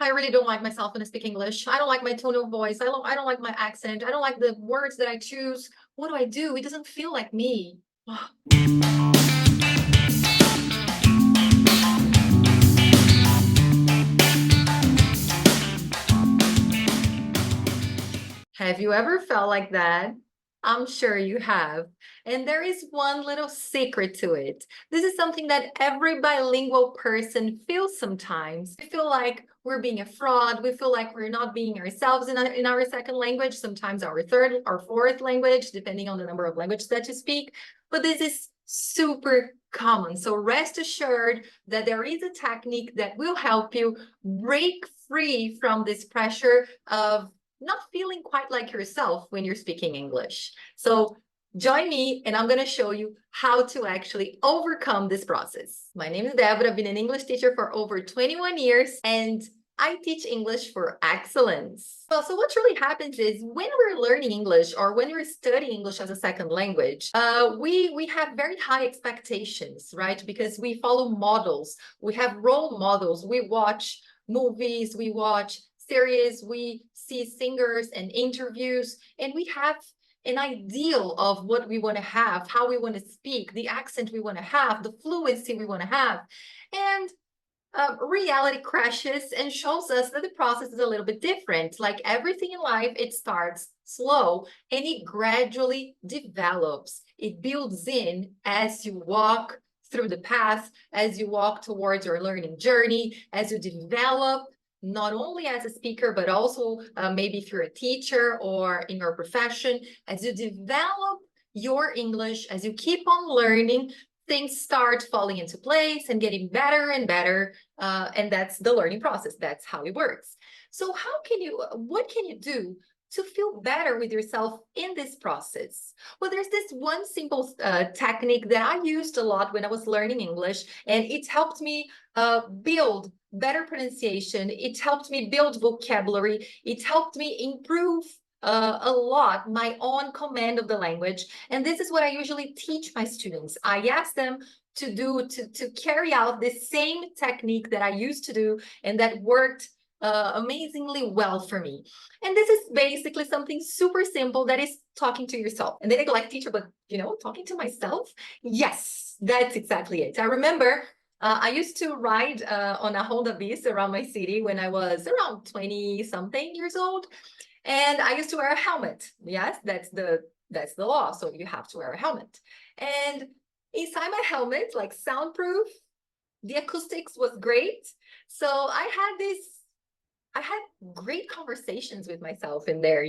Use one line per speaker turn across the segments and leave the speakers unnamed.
I really don't like myself when I speak English. I don't like my tone of voice. I don't like my accent. I don't like the words that I choose. What do I do? It doesn't feel like me. Have you ever felt like that? I'm sure you have. And there is one little secret to it. This is something that every bilingual person feels sometimes. We feel like we're being a fraud. We feel like we're not being ourselves in our second language, sometimes our third or fourth language, depending on the number of languages that you speak. But this is super common. So rest assured that there is a technique that will help you break free from this pressure of not feeling quite like yourself when you're speaking English. So join me and I'm going to show you how to actually overcome this process. My name is Deborah. I've been an English teacher for over 21 years and I teach English for excellence. Well, so what really happens is when we're learning English or when we're studying English as a second language, we have very high expectations, right? Because we follow models, we have role models, we watch movies, we watch series, we see singers and interviews, and we have an ideal of what we want to have, how we want to speak, the accent we want to have, the fluency we want to have. And reality crashes and shows us that the process is a little bit different. Like everything in life, it starts slow and it gradually develops. It builds in as you walk through the path, as you walk towards your learning journey, as you develop not only as a speaker, but also maybe if you're a teacher or in your profession, as you develop your English, as you keep on learning, things start falling into place and getting better and better. And that's the learning process. That's how it works. So what can you do to feel better with yourself in this process? Well, there's this one simple technique that I used a lot when I was learning English, and it helped me build better pronunciation. It helped me build vocabulary. It helped me improve a lot my own command of the language. And this is what I usually teach my students. I ask them to carry out the same technique that I used to do and that worked amazingly well for me. And this is basically something super simple that is talking to yourself. And then I go like, teacher, but talking to myself? Yes, that's exactly it. I remember I used to ride on a Honda Bis around my city when I was around 20 something years old. And I used to wear a helmet. Yes, that's the law. So you have to wear a helmet. And inside my helmet, like soundproof, the acoustics was great. So I had great conversations with myself in there,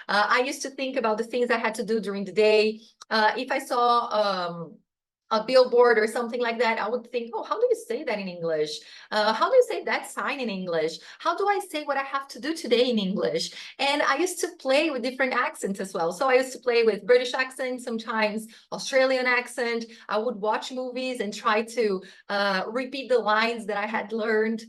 I used to think about the things I had to do during the day. If I saw a billboard or something like that, I would think, oh, how do you say that in English? How do you say that sign in English? How do I say what I have to do today in English? And I used to play with different accents as well. So I used to play with British accent, sometimes Australian accent. I would watch movies and try to repeat the lines that I had learned.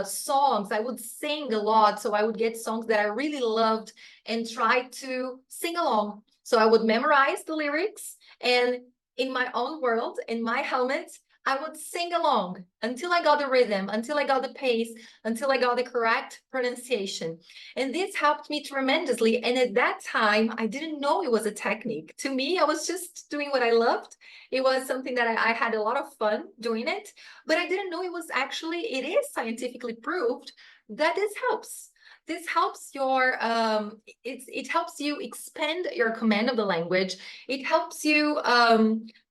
Songs, I would sing a lot. So I would get songs that I really loved and try to sing along. So I would memorize the lyrics and in my own world, in my helmet, I would sing along until I got the rhythm, until I got the pace, until I got the correct pronunciation. And this helped me tremendously. And at that time, I didn't know it was a technique. To me, I was just doing what I loved. It was something that I had a lot of fun doing it, but I didn't know it is scientifically proved that this helps. This helps it helps you expand your command of the language. It helps you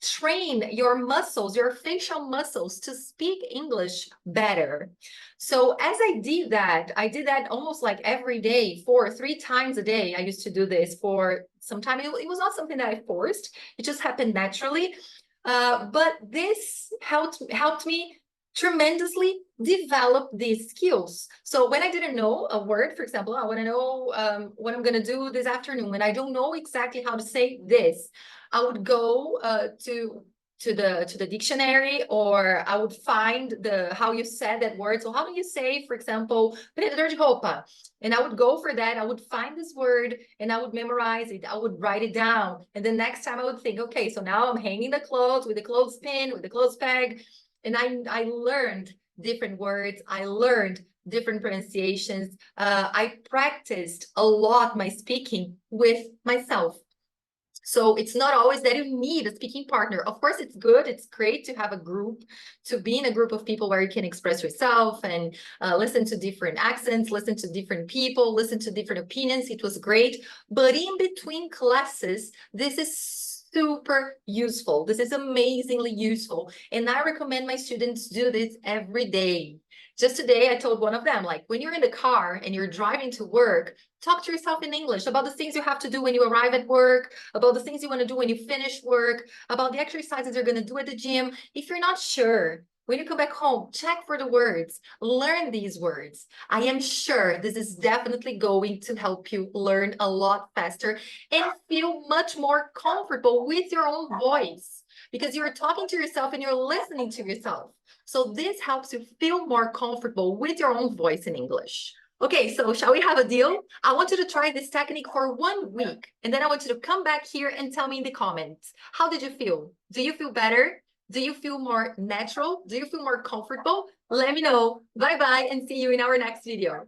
train your muscles, your facial muscles to speak English better. So as I did that almost like every day, 3 times a day. I used to do this for some time. It was not something that I forced. It just happened naturally. But this helped me tremendously develop these skills. So when I didn't know a word, for example, I want to know what I'm going to do this afternoon, and I don't know exactly how to say this, I would go to the dictionary, or I would find how you said that word. So how do you say, for example, prendedor de roupa? And I would go for that. I would find this word and I would memorize it. I would write it down. And then next time I would think, okay, so now I'm hanging the clothes with the clothespin, with the clothes peg. And I learned different words. I learned different pronunciations. I practiced a lot my speaking with myself. So it's not always that you need a speaking partner. Of course, it's good. It's great to have a group, to be in a group of people where you can express yourself and listen to different accents, listen to different people, listen to different opinions. It was great. But in between classes, this is super useful. This is amazingly useful. And I recommend my students do this every day. Just today, I told one of them, like, when you're in the car and you're driving to work, talk to yourself in English about the things you have to do when you arrive at work, about the things you want to do when you finish work, about the exercises you're going to do at the gym. If you're not sure, when you come back home, check for the words, learn these words. I am sure this is definitely going to help you learn a lot faster and feel much more comfortable with your own voice because you're talking to yourself and you're listening to yourself. So this helps you feel more comfortable with your own voice in English. Okay, so shall we have a deal? I want you to try this technique for 1 week, and then I want you to come back here and tell me in the comments. How did you feel? Do you feel better? Do you feel more natural? Do you feel more comfortable? Let me know. Bye-bye, and see you in our next video.